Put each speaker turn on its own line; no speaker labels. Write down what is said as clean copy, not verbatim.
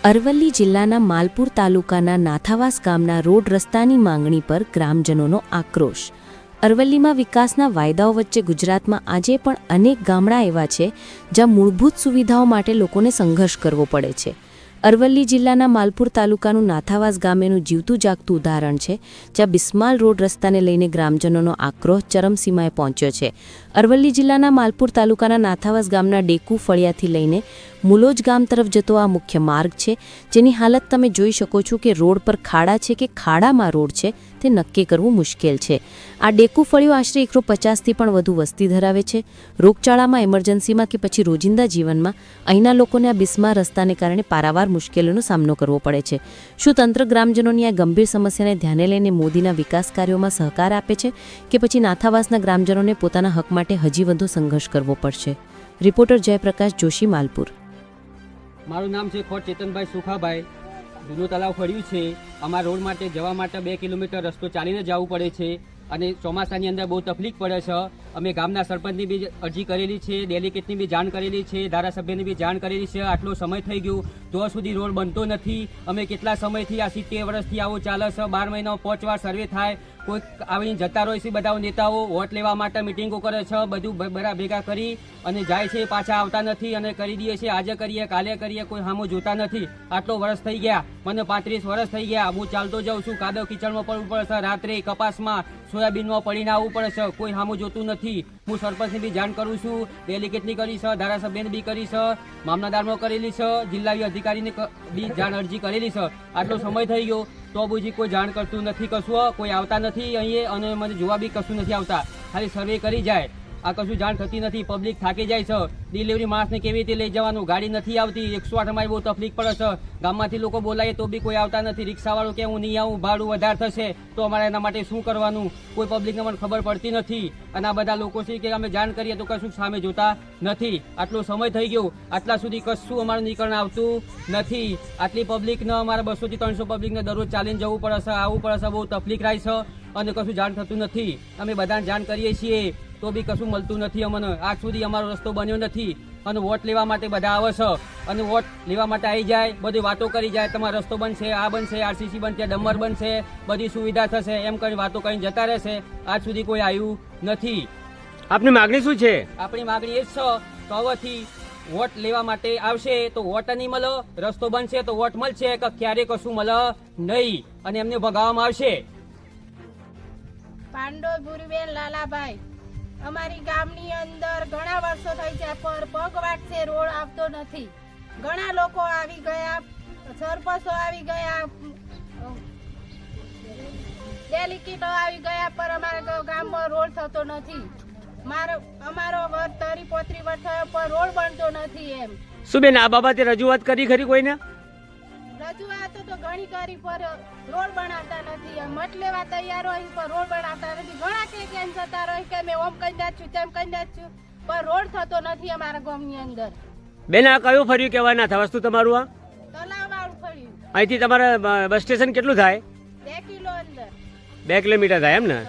અરવલ્લી જિલ્લાના માલપુર તાલુકાના નાથાવાસ ગામના રોડ રસ્તાની માંગણી પર ગ્રામજનોનો આક્રોશ। અરવલ્લીમાં વિકાસના વાયદાઓ વચ્ચે ગુજરાતમાં આજે પણ અનેક ગામડા એવા છે જ્યાં મૂળભૂત સુવિધાઓ માટે લોકોને સંઘર્ષ કરવો પડે છે। અરવલ્લી જિલ્લાના માલપુર તાલુકાનું નાથાવાસ ગામેનું જીવતું જાગતું ઉદાહરણ છે, જ્યાં બિસ્માલ રોડ રસ્તાને લઈને ગ્રામજનોનો આક્રોશ ચરમસીમાએ પહોંચ્યો છે। અરવલ્લી જિલ્લાના માલપુર તાલુકાના નાથાવાસ ગામના ડેકુ ફળિયાથી લઈને મુલોજ ગામ તરફ જતો આ મુખ્ય માર્ગ છે, જેની હાલત તમે જોઈ શકો છો કે રોડ પર ખાડા છે કે ખાડામાં રોડ છે તે નક્કી કરવું મુશ્કેલ છે। આ ડેકુ ફળિયો આશરે 150થી પણ વધુ વસ્તી ધરાવે છે। રોગચાળામાં, ઇમરજન્સીમાં કે પછી રોજિંદા જીવનમાં અહીંના લોકોને આ બિસ્માર રસ્તાને કારણે પારાવાર મુશ્કેલીઓનો સામનો કરવો પડે છે। શું તંત્ર ગ્રામજનોની આ ગંભીર સમસ્યાને ધ્યાને લઈને મોદીના વિકાસ કાર્યોમાં સહકાર આપે છે કે પછી નાથાવાસના ગ્રામજનોને પોતાના હક માટે હજી વધુ સંઘર્ષ કરવો પડશે? રિપોર્ટર જયપ્રકાશ જોશી, માલપુર।
મારું નામ છે ખોટ ચેતનભાઈ સુખાભાઈ। જૂનું તલાવ ફળ્યું છે। અમારા રોડ માટે જવા માટે 2 કિલોમીટર રસ્તો ચાલીને જવું પડે છે અને ચોમાસાની અંદર બહુ તકલીફ પડે છે। અમે ગામના સરપંચની બી અરજી કરેલી છે, ડેલિગેટની બી જાણ કરેલી છે, ધારાસભ્યની બી જાણ કરેલી છે। આટલો સમય થઈ ગયો તો સુધી રોડ બનતો નથી। અમે કેટલા સમયથી આ 70 વર્ષથી આવું ચાલે છે। 12 મહિના 5 વાર સર્વે થાય, કોઈ આવીને જતા રહે છે। બધા નેતાઓ વોટ લેવા માટે મિટિંગો કરે છે, બધું બરા ભેગા કરી અને જાય છે, પાછા આવતા નથી અને કરી દઈએ છીએ, આજે કરીએ કાલે કરીએ, કોઈ સામું જોતા નથી। આટલો વર્ષ થઈ ગયા, મને 35 વર્ષ થઈ ગયા। હું ચાલતો જાઉં છું, કાદવ કિચડમાં પડવું પડે છે, રાત્રે કપાસમાં સોયાબીનમાં પડીને આવવું પડે છે, કોઈ સામું જોતું નથી। હું સરપંચની બી જાણ કરું છું, ડેલિગેટની કરી છે, ધારાસભ્યની બી કરી છે, મામલતદારમાં કરેલી છે, જિલ્લા અધિકારીને બી જાણ અરજી કરેલી છે। આટલો સમય થઈ ગયો તો બુજી કોઈ જાણ કરતું નથી, કશું કોઈ આવતા નથી અહીંયા અને મને જોવા બી કશું નથી આવતા, ખાલી સર્વે કરી જાય। આ કશું જાણ થતી નથી, પબ્લિક થાકી જાય છે। ડિલિવરી માણસને કેવી રીતે લઈ જવાનું, ગાડી નથી આવતી। 108 અમારી બહુ તકલીફ પડે છે। ગામમાંથી લોકો બોલાવીએ તો બી કોઈ આવતા નથી। રિક્ષાવાળો કે હું નહીં આવું, ભાડું વધારે થશે તો અમારે એના માટે શું કરવાનું, કોઈ પબ્લિકને મને ખબર પડતી નથી। અને આ બધા લોકો છે કે અમે જાણ કરીએ તો કશું સામે જોતા નથી। આટલો સમય થઈ ગયો, આટલા સુધી કશું અમારું નીકરણ આવતું નથી। આટલી પબ્લિકને, અમારા 200 થી 300 પબ્લિકને દરરોજ ચાલીને જવું પડે છે, આવવું પડે છે, બહુ તકલીફ રહી છે અને કશું જાણ થતું નથી। અમે બધાને જાણ કરીએ છીએ તો બી કશું મળતું નથી અમને। આજ સુધી અમારો રસ્તો બન્યો નથી અને વોટ લેવા માટે બધા આવે છે અને વોટ લેવા માટે આવી જાય, બધી વાતો કરી જાય, તમારો રસ્તો બનશે, આ બનશે, આરસીસી બનશે, ડમર બનશે, બધી સુવિધા થશે, એમ કરી વાતો કરીને જતા રહેશે। આજ સુધી કોઈ આવ્યું નથી।
આપની માગણી શું છે?
આપણી માગણી એ જ છે તો હવેથી વોટ લેવા માટે આવશે તો વોટ નહીં મળે, રસ્તો બનશે તો વોટ મળશે, કે ક્યારે કશું મળે નહીં અને એમને ભગાવવામાં આવશે।
પાંડો ગુરુબેન લાલાભાઈ, અમારી ગામની અંદર ઘણા વર્ષો થઈ ગયા પર પગવાટ છે, રોડ આવતો નથી। ઘણા લોકો આવી ગયા, સરપંચો આવી ગયા, ડેલિગેટો આવી ગયા, પર અમારા ગામમાં રોડ થતો નથી। અમારો વર્ષ 30-35 વર્ષ થયો પણ રોડ બનતો નથી। એમ
શું બેન આ બાબતે રજૂઆત કરી ખરી કોઈને?
રજૂઆતો તો ઘણી કરી પર રોડ બનાવતા નથી। મત લેવા તૈયાર હોય પર રોડ બનાવતા નથી। ઘણા કે કેમ જતા રહે કે મેં ઓમ કઈ દે છું, તેમ કઈ દે છું, પણ રોડ થતો નથી અમારા ગામની અંદર।
બેન આ કયું ફર્યું કહેવાય નાથા વસ્તુ તમારું? આ
તલાવ વાળું ફર્યું।
અહીંથી તમારા બસ સ્ટેશન કેટલું થાય?
2 કિલો અંદર।
2 કિલોમીટર થાય એમ ને?